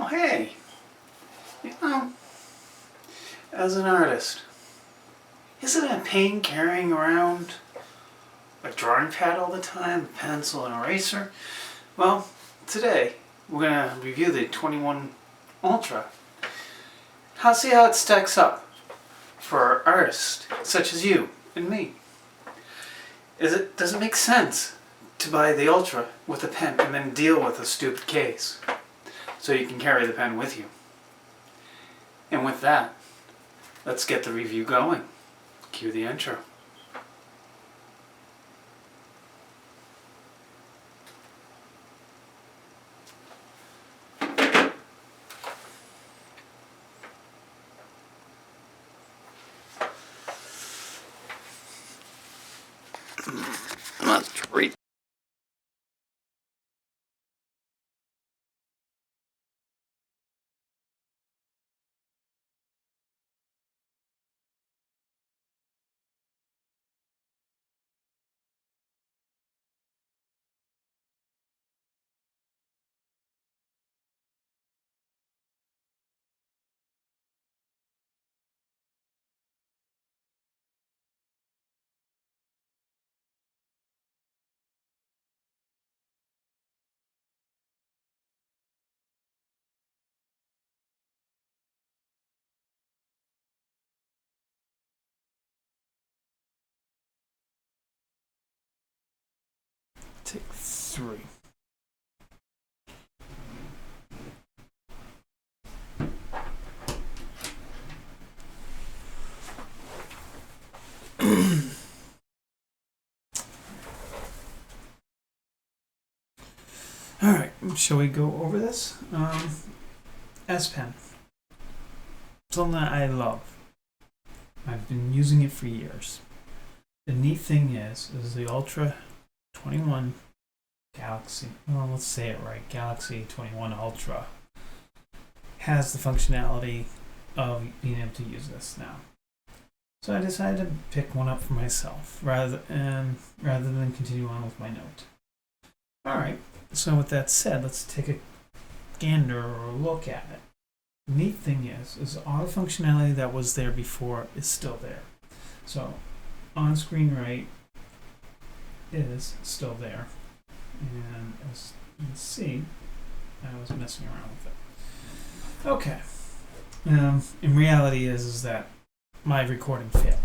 Oh, hey, you know, as an artist, isn't it a pain carrying around a drawing pad all the time, a pencil and eraser? Well, today we're going to review the 21 Ultra. See how it stacks up for artists such as you and me. Does it make sense to buy the Ultra with a pen and then deal with a stupid case so you can carry the pen with you? And with that, let's get the review going. Cue the intro. Let's read. Take 3. Alright, shall we go over this? S Pen. Something that I love. I've been using it for years. The neat thing is the Ultra 21 Galaxy, well, let's say it right, Galaxy 21 Ultra has the functionality of being able to use this now. So I decided to pick one up for myself rather than continue on with my note. Alright, so with that said, let's take a gander or a look at it. The neat thing is all the functionality that was there before is still there. So on screen right is still there, and as you can see, I was messing around with it. Okay. In reality is that my recording failed,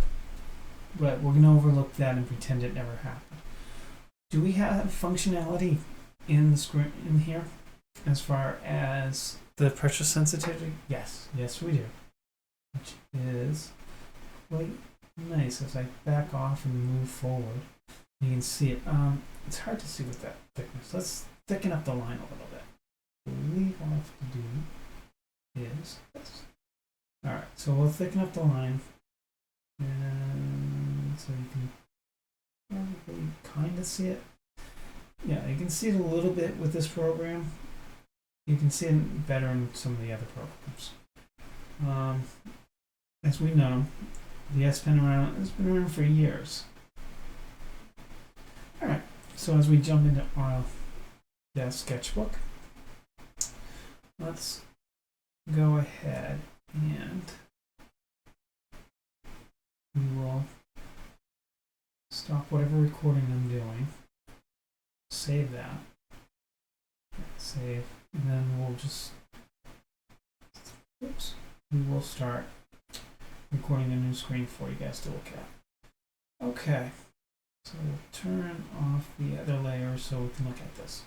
but we're gonna overlook that and pretend it never happened. Do we have functionality in the screen in here as far as the pressure sensitivity? Yes, we do, which is quite nice. As I back off and move forward, you can see it. It's hard to see with that thickness. Let's thicken up the line a little bit. I believe all I have to do is this. Alright, so we'll thicken up the line, and so you can probably kind of see it. Yeah, you can see it a little bit with this program. You can see it better in some of the other programs. As we know, the S Pen has been around for years. Alright, so as we jump into our sketchbook, let's go ahead and we will stop whatever recording I'm doing, save that, save, and then we'll just, we will start recording a new screen for you guys to look at. Okay, so we'll turn off the other layer so we can look at this.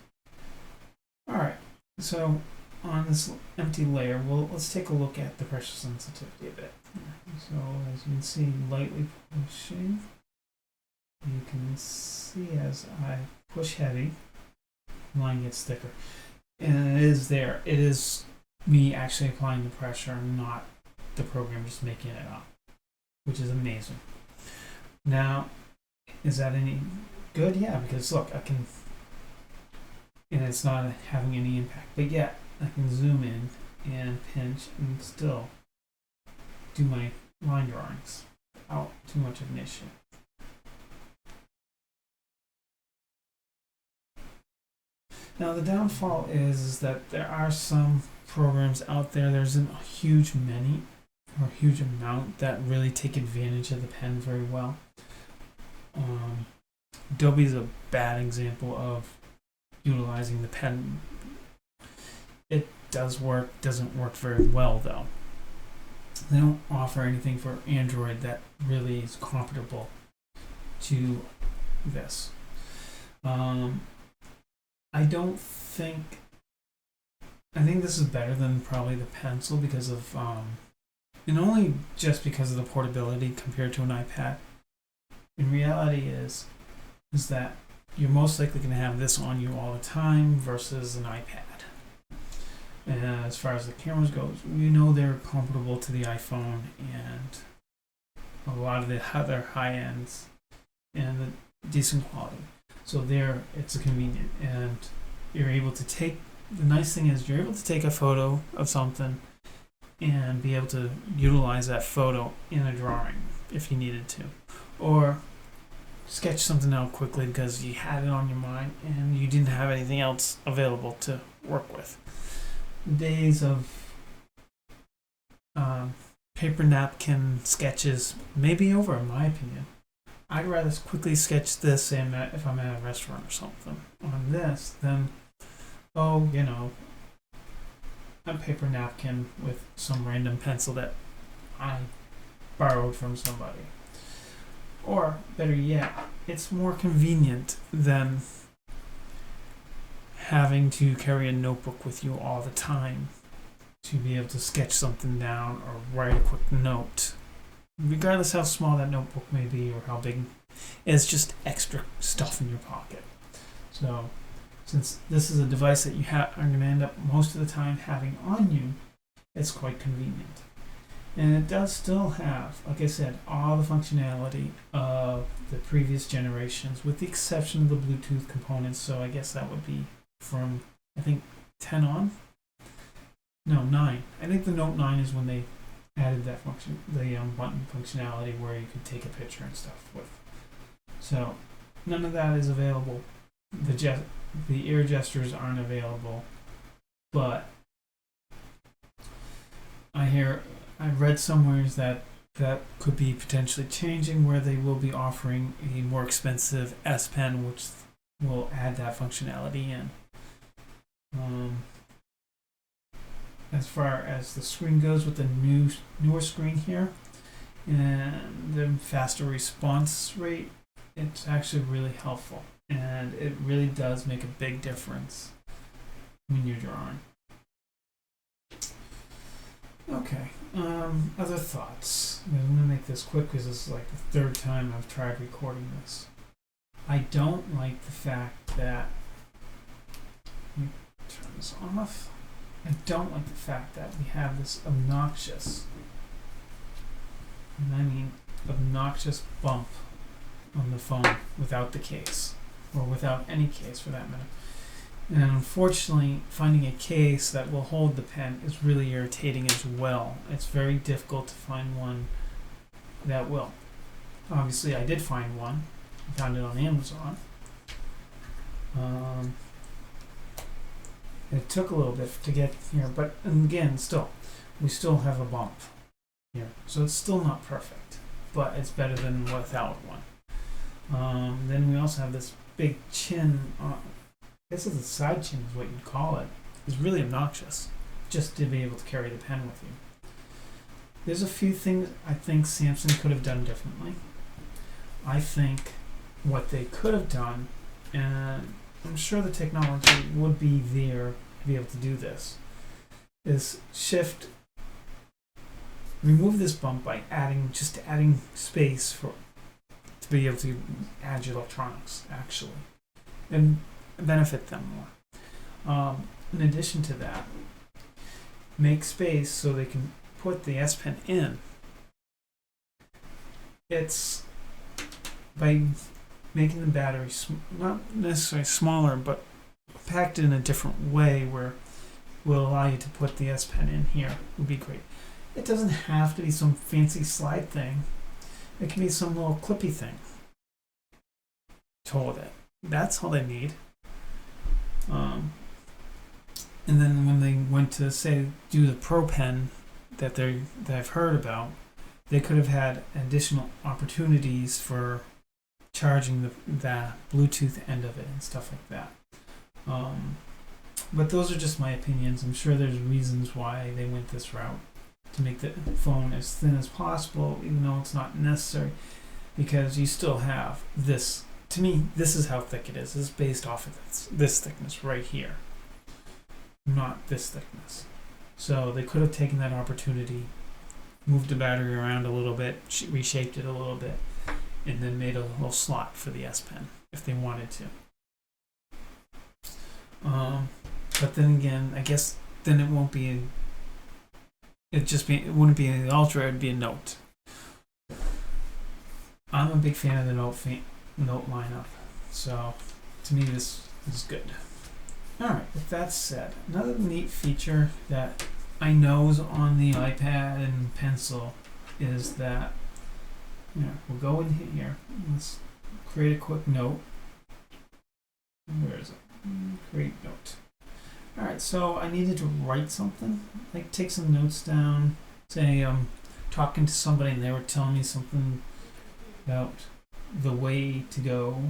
Alright, so on this empty layer, let's take a look at the pressure sensitivity a bit. So as you can see, lightly pushing, you can see as I push heavy, the line gets thicker. And it is there. It is me actually applying the pressure, not the program just making it up, which is amazing. Now, is that any good? Yeah, because look, I can, and it's not having any impact, but yet I can zoom in and pinch and still do my line drawings without too much of an issue. Now the downfall is that there are some programs out there. There's a huge amount that really take advantage of the pen very well. Adobe is a bad example of utilizing the pen. It does work, doesn't work very well though. They don't offer anything for Android that really is comparable to this. I think this is better than probably the pencil because of, and only just because of the portability compared to an iPad. In reality is that you're most likely going to have this on you all the time versus an iPad. And as far as the cameras goes, we know they're comparable to the iPhone and a lot of the other high ends and the decent quality. So there, it's convenient, and you're able to take. The nice thing is you're able to take a photo of something and be able to utilize that photo in a drawing if you needed to, or sketch something out quickly because you had it on your mind and you didn't have anything else available to work with. Days of paper napkin sketches may be over, in my opinion. I'd rather quickly sketch this if I'm at a restaurant or something on this than, a paper napkin with some random pencil that I borrowed from somebody. Or, better yet, it's more convenient than having to carry a notebook with you all the time to be able to sketch something down or write a quick note. Regardless how small that notebook may be or how big, it's just extra stuff in your pocket. So, since this is a device that you are going to end up most of the time having on you, it's quite convenient. And it does still have, like I said, all the functionality of the previous generations, with the exception of the Bluetooth components. So I guess that would be from, I think, 10 on? No, 9. I think the Note 9 is when they added that function, the button functionality where you could take a picture and stuff with. So none of that is available. The ear gestures aren't available, but I read somewhere that could be potentially changing, where they will be offering a more expensive S Pen, which will add that functionality in. As far as the screen goes, with the newer screen here and the faster response rate, it's actually really helpful, and it really does make a big difference when you're drawing. Okay, other thoughts. I'm going to make this quick because this is like the third time I've tried recording this. I don't like the fact that, let me turn this off. I don't like the fact that we have this obnoxious, and I mean obnoxious bump on the phone without the case, or without any case for that matter. And unfortunately, finding a case that will hold the pen is really irritating as well. It's very difficult to find one that will. Obviously, I did find one. I found it on Amazon. It took a little bit to get here, but again, we still have a bump here. So it's still not perfect, but it's better than without one. Then we also have this big chin. I guess it's a side chin is what you'd call it. It's really obnoxious just to be able to carry the pen with you. There's a few things I think Samsung could have done differently. I think what they could have done, and I'm sure the technology would be there to be able to do this, is remove this bump by adding space to be able to add your electronics, actually, and benefit them more. In addition to that, make space so they can put the S Pen in. It's by making the battery not necessarily smaller, but packed in a different way where will allow you to put the S Pen in here would be great. It doesn't have to be some fancy slide thing. It can be some little clippy thing to hold it. That's all they need. And then when they went to say do the Pro Pen that I've heard about, they could have had additional opportunities for charging the Bluetooth end of it and stuff like that. But those are just my opinions. I'm sure there's reasons why they went this route to make the phone as thin as possible, even though it's not necessary, because you still have this. To me, this is how thick it is. This is based off of this thickness right here, not this thickness. So they could have taken that opportunity, moved the battery around a little bit, reshaped it a little bit, and then made a little slot for the S Pen if they wanted to. But then again, I guess then it won't be it wouldn't be an Ultra, it'd be a Note. I'm a big fan of the Note lineup, so to me this is good. Alright, with that said, another neat feature that I know is on the iPad and Pencil is that, we'll go in here, let's create a quick note. Where is it? Create note. Alright, so I needed to write something, like take some notes down, say I'm talking to somebody and they were telling me something about the way to go.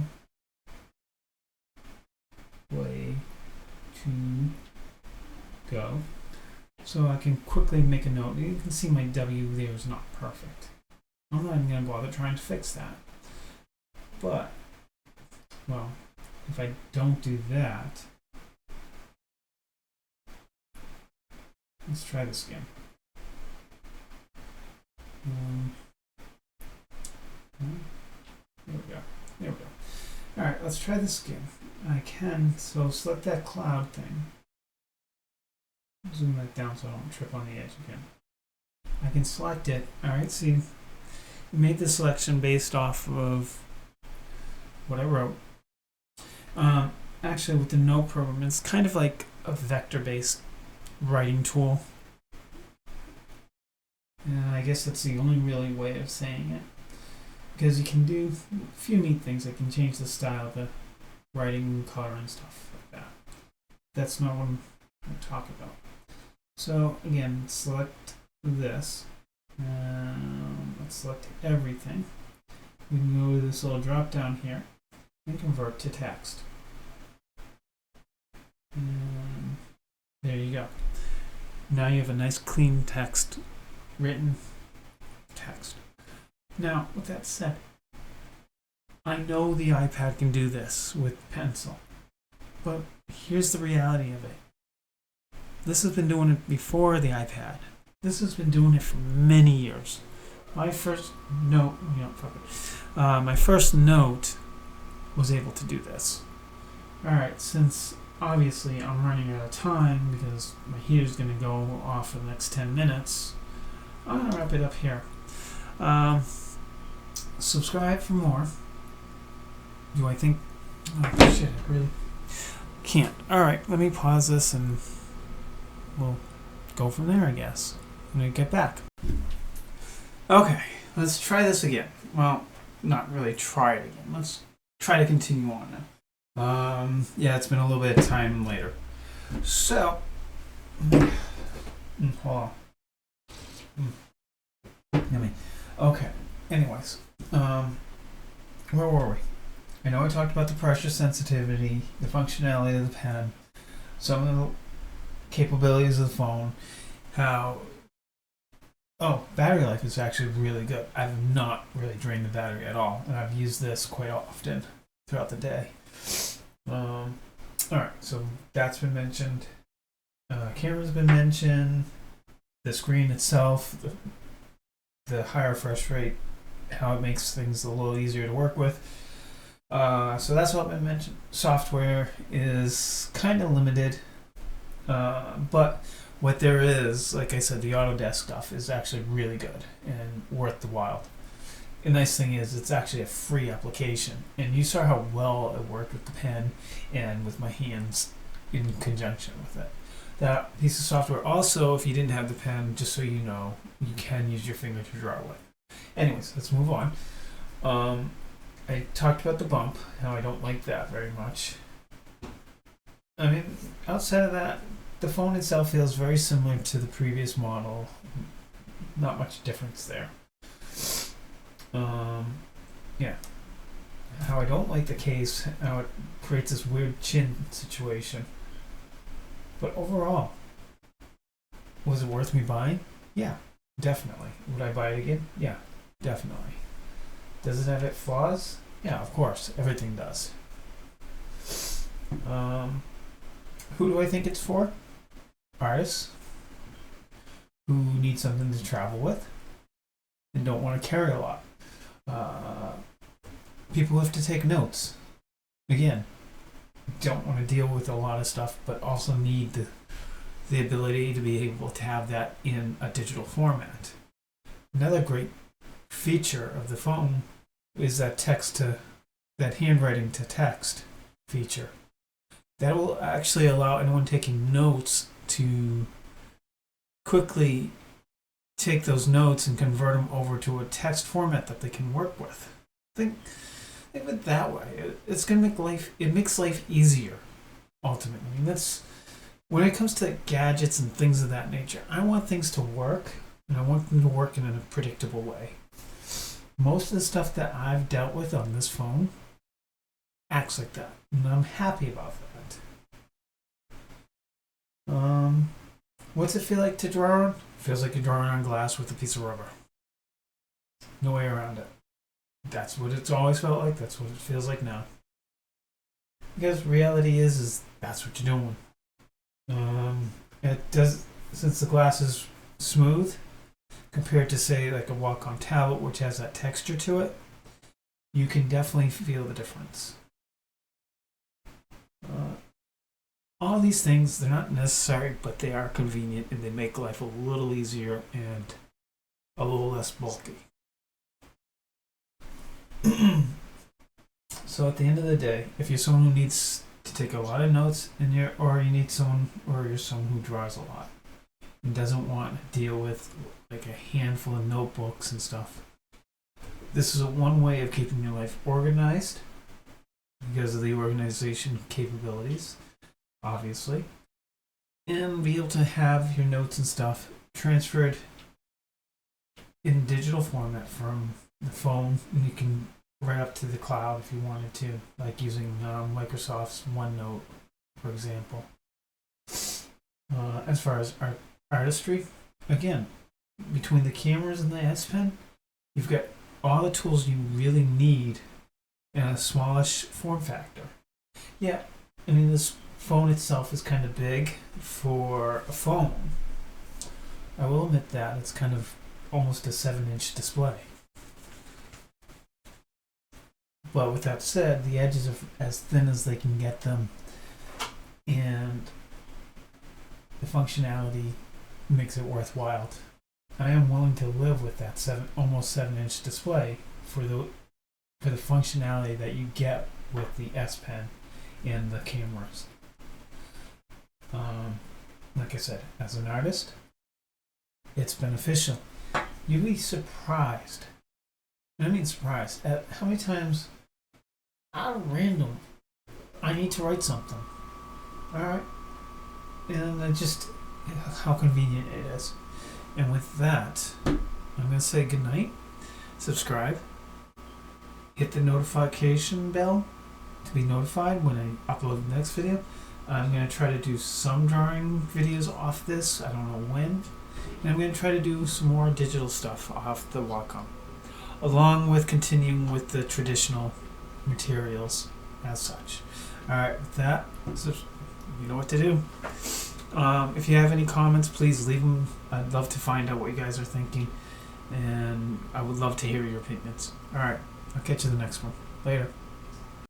So I can quickly make a note. You can see my W there is not perfect. I'm not even going to bother trying to fix that. But, well, if I don't do that, let's try this again. There we go. Alright, let's try this again. I can, so select that cloud thing. Zoom that down so I don't trip on the edge again. I can select it. Alright, see, we made the selection based off of what I wrote. Actually, with the Note program, it's kind of like a vector-based writing tool. I guess that's the only really way of saying it. Because you can do a few neat things. I can change the style of the writing, color, and stuff like that. That's not what I'm going to talk about. So again, select this. Let's select everything. We can go to this little drop down here and convert to text. And there you go. Now you have a nice clean text, written text. Now, with that said, I know the iPad can do this with Pencil, but here's the reality of it. This has been doing it before the iPad. This has been doing it for many years. My first Note, my first Note was able to do this. Alright, since obviously I'm running out of time because my heater's going to go off for the next 10 minutes, I'm going to wrap it up here. Subscribe for more. Do I think... Oh, shit, I really can't. Alright, let me pause this and we'll go from there, I guess. I'm going to get back. Okay, let's try this again. Well, not really try it again. Let's try to continue on now. Yeah, it's been a little bit of time later. So, hold on. Okay, anyways. Where were we? I know I talked about the pressure sensitivity, the functionality of the pen, some of the capabilities of the phone, how... Oh, battery life is actually really good. I've not really drained the battery at all, and I've used this quite often throughout the day. Alright, so that's been mentioned. Camera's been mentioned. The screen itself, the higher refresh rate, how it makes things a little easier to work with. So that's what I mentioned. Software is kind of limited, but what there is, like I said, the Autodesk stuff is actually really good and worth the while. The nice thing is it's actually a free application, and you saw how well it worked with the pen and with my hands in conjunction with it. That piece of software also, if you didn't have the pen, just so you know, you can use your finger to draw with. Anyways, let's move on. I talked about the bump, how I don't like that very much. I mean, outside of that, the phone itself feels very similar to the previous model. Not much difference there. Yeah. How I don't like the case, how it creates this weird chin situation. But overall, was it worth me buying? Yeah, definitely. Would I buy it again? Yeah, definitely. Does it have its flaws? Yeah, of course. Everything does. Who do I think it's for? Artists who need something to travel with and don't want to carry a lot. People who have to take notes. Again, don't want to deal with a lot of stuff, but also need the ability to be able to have that in a digital format. Another great feature of the phone is that handwriting to text feature. That will actually allow anyone taking notes to quickly take those notes and convert them over to a text format that they can work with. Think of it that way. It's gonna makes life easier. Ultimately, I mean, that's when it comes to gadgets and things of that nature. I want things to work, and I want them to work in a predictable way. Most of the stuff that I've dealt with on this phone acts like that, and I'm happy about that. What's it feel like to draw on? Feels like you're drawing on glass with a piece of rubber. No way around it. That's what it's always felt like. That's what it feels like now. Because reality is that's what you're doing. It does, since the glass is smooth compared to say like a Wacom tablet, which has that texture to it. You can definitely feel the difference. All these things, they're not necessary, but they are convenient and they make life a little easier and a little less bulky. So at the end of the day, if you're someone who needs to take a lot of notes or you're someone who draws a lot and doesn't want to deal with like a handful of notebooks and stuff, this is one way of keeping your life organized because of the organization capabilities, obviously, and be able to have your notes and stuff transferred in digital format from the phone, and you can write up to the cloud if you wanted to, like using Microsoft's OneNote, for example. As far as artistry, again, between the cameras and the S Pen, you've got all the tools you really need in a smallish form factor. Yeah, I mean, this phone itself is kind of big for a phone. I will admit that it's kind of almost a 7-inch display. But with that said, the edges are as thin as they can get them, and the functionality makes it worthwhile. I am willing to live with that almost 7-inch display for the functionality that you get with the S Pen and the cameras. Like I said, as an artist, it's beneficial. You'd be surprised, and I mean surprised, at how many times out of random I need to write something. Alright? And just how convenient it is. And with that, I'm going to say goodnight, subscribe, hit the notification bell to be notified when I upload the next video. I'm going to try to do some drawing videos off this, I don't know when. And I'm going to try to do some more digital stuff off the Wacom, along with continuing with the traditional materials as such. Alright, with that, you know what to do. If you have any comments, please leave them. I'd love to find out what you guys are thinking, and I would love to hear your opinions. Alright, I'll catch you in the next one. Later.